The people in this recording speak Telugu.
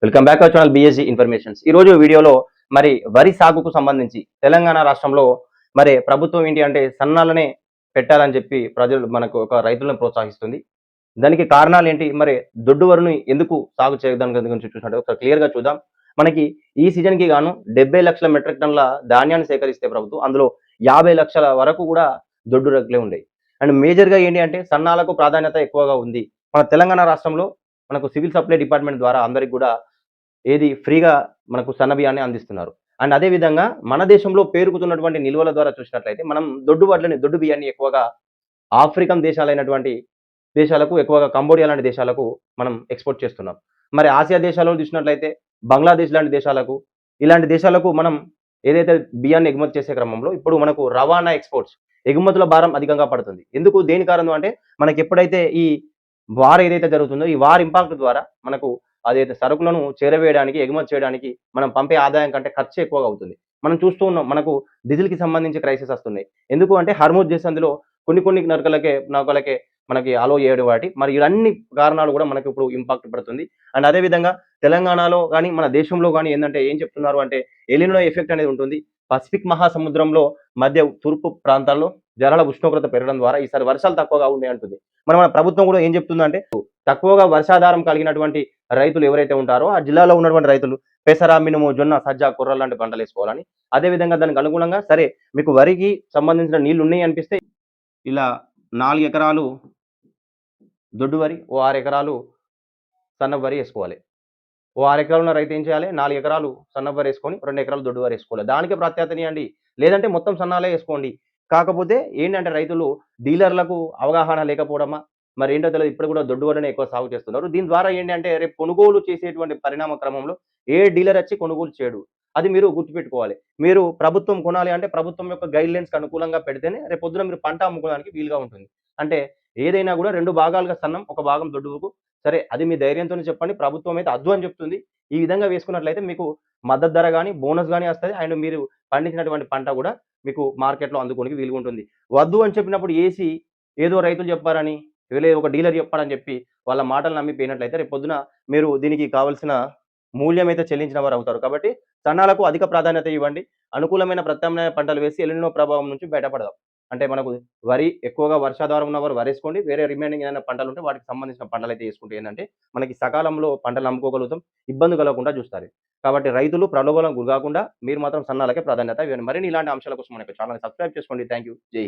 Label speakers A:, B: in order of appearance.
A: Welcome back our channel బిఎస్జీ informations. ఈ రోజు వీడియోలో మరి వరి సాగుకు సంబంధించి తెలంగాణ రాష్ట్రంలో మరి ప్రభుత్వం ఏంటి అంటే సన్నాలనే పెట్టాలని చెప్పి ప్రజలు మనకు ఒక రైతులను ప్రోత్సహిస్తుంది. దానికి కారణాలు ఏంటి? మరి దొడ్డు వరిని ఎందుకు సాగు చేయడం గురించి చూసినట్టు ఒకసారి క్లియర్‌గా చూద్దాం. మనకి ఈ సీజన్‌కి గాను 70 లక్షల మెట్రిక్ టన్నుల ధాన్యాన్ని సేకరిస్తే ప్రభుత్వం అందులో 50 లక్షల వరకు కూడా దొడ్డు రొట్టెలే ఉండేయి. అండ్ మేజర్‌గా ఏంటి అంటే సన్నాలకు ప్రాధాన్యత ఎక్కువగా ఉంది. మన తెలంగాణ రాష్ట్రంలో మనకు సివిల్ సప్లై డిపార్ట్‌మెంట్ ద్వారా అందరికి కూడా ఏది ఫ్రీగా మనకు సన్న బియ్యాన్ని అందిస్తున్నారు. అండ్ అదే విధంగా మన దేశంలో పేరుకుతున్నటువంటి నిల్వల ద్వారా చూసినట్లయితే మనం దొడ్డు బియ్యాన్ని ఎక్కువగా ఆఫ్రికన్ దేశాలైనటువంటి దేశాలకు ఎక్కువగా కంబోడియా లాంటి దేశాలకు మనం ఎక్స్‌పోర్ట్ చేస్తున్నాం. మరి ఆసియా దేశాలలో చూసినట్లయితే బంగ్లాదేశ్ లాంటి దేశాలకు, ఇలాంటి దేశాలకు మనం ఏదైతే బియ్యాన్ని ఎగుమతి చేసే క్రమంలో ఇప్పుడు మనకు రవాణా ఎక్స్‌పోర్ట్స్ ఎగుమతుల భారం అధికంగా పడుతుంది. ఎందుకు? దేని కారణం అంటే మనకెప్పుడైతే ఈ వార్ ఏదైతే జరుగుతుందో ఈ వార్ ఇంపాక్ట్ ద్వారా మనకు అదైతే సరుకులను చేరవేయడానికి, ఎగుమతి చేయడానికి మనం పంపే ఆదాయం కంటే ఖర్చు ఎక్కువగా అవుతుంది. మనం చూస్తూ ఉన్నాం. మనకు డీజిల్‌కి సంబంధించి క్రైసిస్ వస్తున్నాయి. ఎందుకు అంటే హర్ముజ్ జలసంధిలో కొన్ని నౌకలకే మనకి అలో చేయడం వాటి మరి ఇవన్నీ కారణాలు కూడా మనకి ఇప్పుడు ఇంపాక్ట్ పడుతుంది. అండ్ అదే విధంగా తెలంగాణలో గాని, మన దేశంలో గాని ఏందంటే ఏం చెప్తున్నారు అంటే ఎలినో ఎఫెక్ట్ అనేది ఉంటుంది. పసిఫిక్ మహాసముద్రంలో మధ్య తూర్పు ప్రాంతాల్లో జలాల ఉష్ణోగ్రత పెరగడం ద్వారా ఈసారి వర్షాలు తక్కువగా ఉన్నాయి అంటుంది. మరి మన ప్రభుత్వం కూడా ఏం చెప్తుందంటే తక్కువగా వర్షాధారం కలిగినటువంటి రైతులు ఎవరైతే ఉంటారో ఆ జిల్లాలో ఉన్నటువంటి రైతులు పెసర, మినుము, జొన్న, సజ్జ, కొర్ర లాంటి పంటలు వేసుకోవాలని. అదే విధంగా దానికి అనుగుణంగా సరే మీకు వరికి సంబంధించిన నీళ్లు ఉన్నాయి అనిపిస్తే ఇలా 4 ఎకరాలు దొడ్డు వరి, ఓ 6 ఎకరాలు సన్న వరి వేసుకోవాలి. ఓ 6 ఎకరాలు ఉన్న రైతు ఏం చేయాలి? 4 ఎకరాలు సన్న వరి వేసుకొని 2 ఎకరాలు దొడ్డు వరి వేసుకోవాలి. దానికి ప్రాధాన్యతనియండి. లేదంటే మొత్తం సన్నాలే వేసుకోండి. కాకపోతే ఏంటంటే రైతులు డీలర్లకు అవగాహన లేకపోవడమా మరి ఏంటో తెలియదు. ఇప్పుడు కూడా దొడ్డు వరినే ఎక్కువ సాగు చేస్తున్నారు. దీని ద్వారా ఏంటంటే రేపు కొనుగోలు చేసేటువంటి పరిణామ క్రమంలో ఏ డీలర్ వచ్చి కొనుగోలు చేయడు. అది మీరు గుర్తుపెట్టుకోవాలి. మీరు ప్రభుత్వం కొనాలి అంటే ప్రభుత్వం యొక్క గైడ్‌లైన్స్‌కి అనుకూలంగా పెడితేనే రేపు పొద్దున మీరు పంట అమ్ముకోవడానికి వీలుగా ఉంటుంది. అంటే ఏదైనా కూడా 2 భాగాలుగా సన్నం, ఒక భాగం దొడ్డుకు. సరే అది మీ ధైర్యంతోనే చెప్పండి. ప్రభుత్వం అయితే అద్దు అని చెప్తుంది. ఈ విధంగా వేసుకున్నట్లయితే మీకు మద్దతు ధర గాని, బోనస్ గాని వస్తది. అండ్ మీరు పండించినటువంటి పంట కూడా మీకు మార్కెట్‌లో అందుకోనికి వీలుగా ఉంటుంది. వద్దు అని చెప్పినప్పుడు ఏదో రైతులు చెప్పారని, లేదు ఒక డీలర్ చెప్పాడని చెప్పి వాళ్ళ మాటలు నమ్మి పోయినట్లయితే రేపు పొద్దున మీరు దీనికి కావాల్సిన మూల్యం అయితే చెల్లించిన వారు అవుతారు. కాబట్టి సన్నాలకు అధిక ప్రాధాన్యత ఇవ్వండి. అనుకూలమైన ప్రత్యామ్నాయ పంటలు వేసి ఎల్‌నినో ప్రభావం నుంచి బయటపడదాం. అంటే మనకు వరి ఎక్కువగా వర్షాధారం ఉన్నవారు వరేసుకోండి. వేరే రిమైనింగ్ ఏదైనా పంటలుంటే వాటికి సంబంధించిన పంటలైతే యేసుకుంటే ఏందంటే మనకి సకాలంలో పంటలు అమ్ముకోగలుగుతాం. ఇబ్బంది కలగకుండా చూస్తారు. కాబట్టి రైతులు ప్రలోభాలకు గురికాకుండా మీరు మాత్రం సన్నాలకే ప్రాధాన్యత ఇవ్వండి. మరిన్ని ఇలాంటి అంశాల కోసం మన యొక్క ఛానెల్‌ని సబ్స్క్రైబ్ చేసుకోండి. Thank you. జై హింద్.